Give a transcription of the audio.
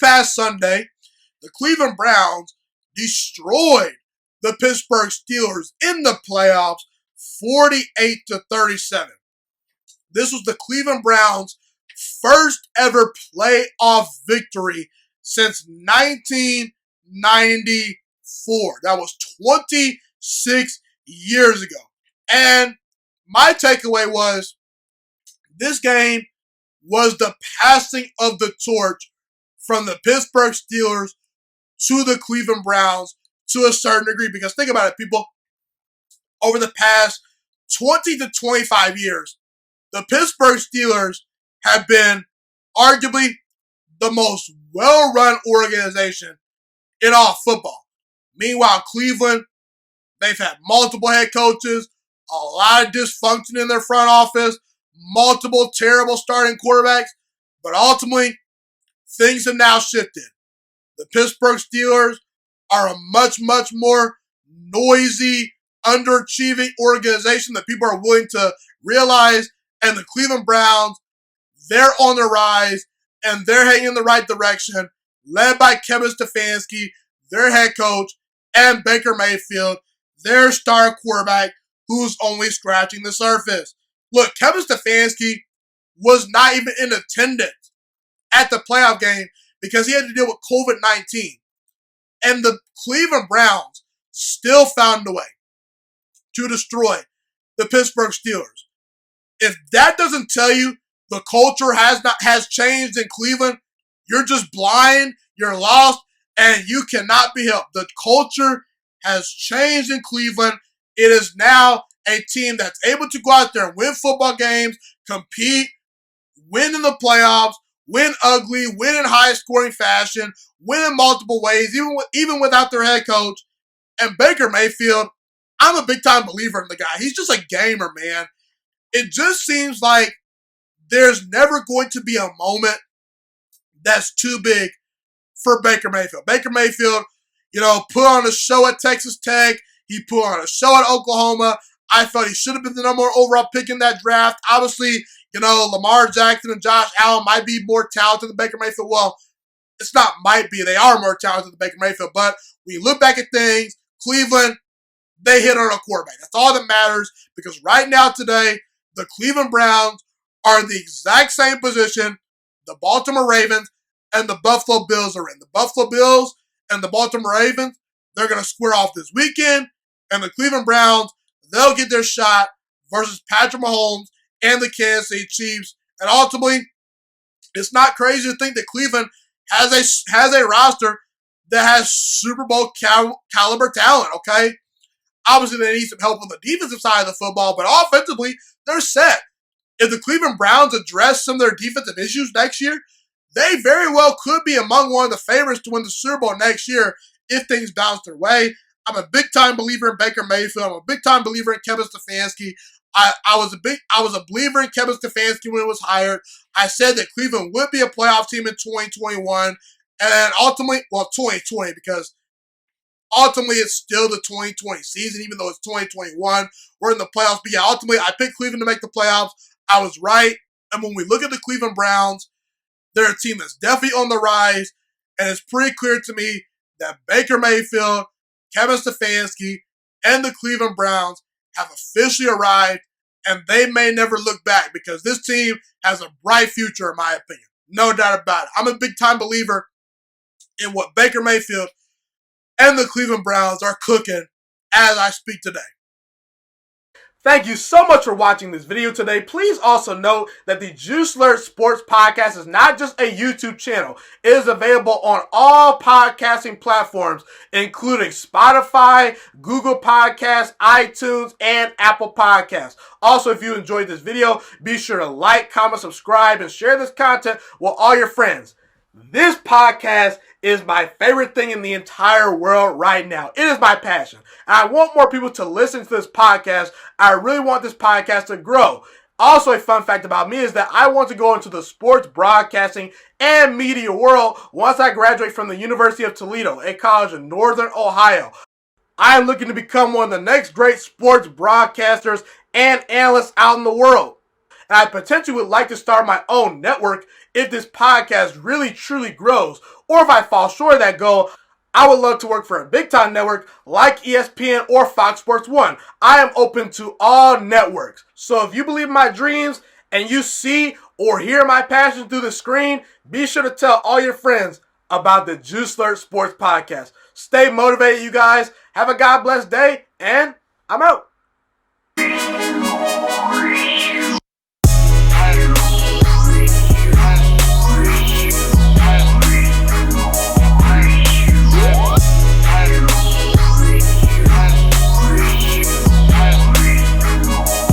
past Sunday, the Cleveland Browns destroyed the Pittsburgh Steelers in the playoffs 48-37. This was the Cleveland Browns' first ever playoff victory since 1994. That was 26 years ago. And my takeaway was this game was the passing of the torch from the Pittsburgh Steelers to the Cleveland Browns to a certain degree. Because think about it, people. Over the past 20 to 25 years, the Pittsburgh Steelers have been arguably the most well-run organization in all football. Meanwhile, Cleveland, they've had multiple head coaches, a lot of dysfunction in their front office, multiple terrible starting quarterbacks, but ultimately, things have now shifted. The Pittsburgh Steelers are a much, much more noisy, underachieving organization that people are willing to realize, and the Cleveland Browns, they're on the rise, and they're heading in the right direction, led by Kevin Stefanski, their head coach, and Baker Mayfield, their star quarterback, who's only scratching the surface. Look, Kevin Stefanski was not even in attendance at the playoff game because he had to deal with COVID-19. And the Cleveland Browns still found a way to destroy the Pittsburgh Steelers. If that doesn't tell you the culture has changed in Cleveland, you're just blind, you're lost, and you cannot be helped. The culture has changed in Cleveland. It is now a team that's able to go out there and win football games, compete, win in the playoffs, win ugly, win in high-scoring fashion, win in multiple ways, even without their head coach. And Baker Mayfield, I'm a big-time believer in the guy. He's just a gamer, man. It just seems like there's never going to be a moment that's too big for Baker Mayfield. Baker Mayfield, put on a show at Texas Tech. He put on a show at Oklahoma. I felt he should have been the number one overall pick in that draft. Obviously, Lamar Jackson and Josh Allen might be more talented than Baker Mayfield. Well, it's not might be. They are more talented than Baker Mayfield. But when you look back at things, Cleveland, they hit on a quarterback. That's all that matters, because right now today, the Cleveland Browns are in the exact same position the Baltimore Ravens and the Buffalo Bills are in. The Buffalo Bills and the Baltimore Ravens, they're going to square off this weekend, and the Cleveland Browns, they'll get their shot versus Patrick Mahomes and the Kansas City Chiefs. And ultimately, it's not crazy to think that Cleveland has a roster that has Super Bowl caliber talent, okay? Obviously, they need some help on the defensive side of the football, but offensively, they're set. If the Cleveland Browns address some of their defensive issues next year, they very well could be among one of the favorites to win the Super Bowl next year if things bounce their way. I'm a big-time believer in Baker Mayfield. I'm a big-time believer in Kevin Stefanski. I was a believer in Kevin Stefanski when he was hired. I said that Cleveland would be a playoff team in 2021, and ultimately, 2020, because ultimately it's still the 2020 season, even though it's 2021. We're in the playoffs, but yeah, ultimately I picked Cleveland to make the playoffs. I was right, and when we look at the Cleveland Browns, they're a team that's definitely on the rise, and it's pretty clear to me that Baker Mayfield, Kevin Stefanski, and the Cleveland Browns have officially arrived, and they may never look back, because this team has a bright future, in my opinion. No doubt about it. I'm a big-time believer in what Baker Mayfield and the Cleveland Browns are cooking as I speak today. Thank you so much for watching this video today. Please also note that the Juiciest Sports Podcast is not just a YouTube channel. It is available on all podcasting platforms, including Spotify, Google Podcasts, iTunes, and Apple Podcasts. Also, if you enjoyed this video, be sure to like, comment, subscribe, and share this content with all your friends. This podcast is my favorite thing in the entire world right now. It is my passion. And I want more people to listen to this podcast. I really want this podcast to grow. Also, a fun fact about me is that I want to go into the sports broadcasting and media world once I graduate from the University of Toledo, a college in Northern Ohio. I am looking to become one of the next great sports broadcasters and analysts out in the world. and I potentially would like to start my own network if this podcast really truly grows. Or if I fall short of that goal, I would love to work for a big time network like ESPN or Fox Sports 1. I am open to all networks. So if you believe in my dreams and you see or hear my passion through the screen, be sure to tell all your friends about the Juice Alert Sports Podcast. Stay motivated, you guys. Have a God bless day, and I'm out.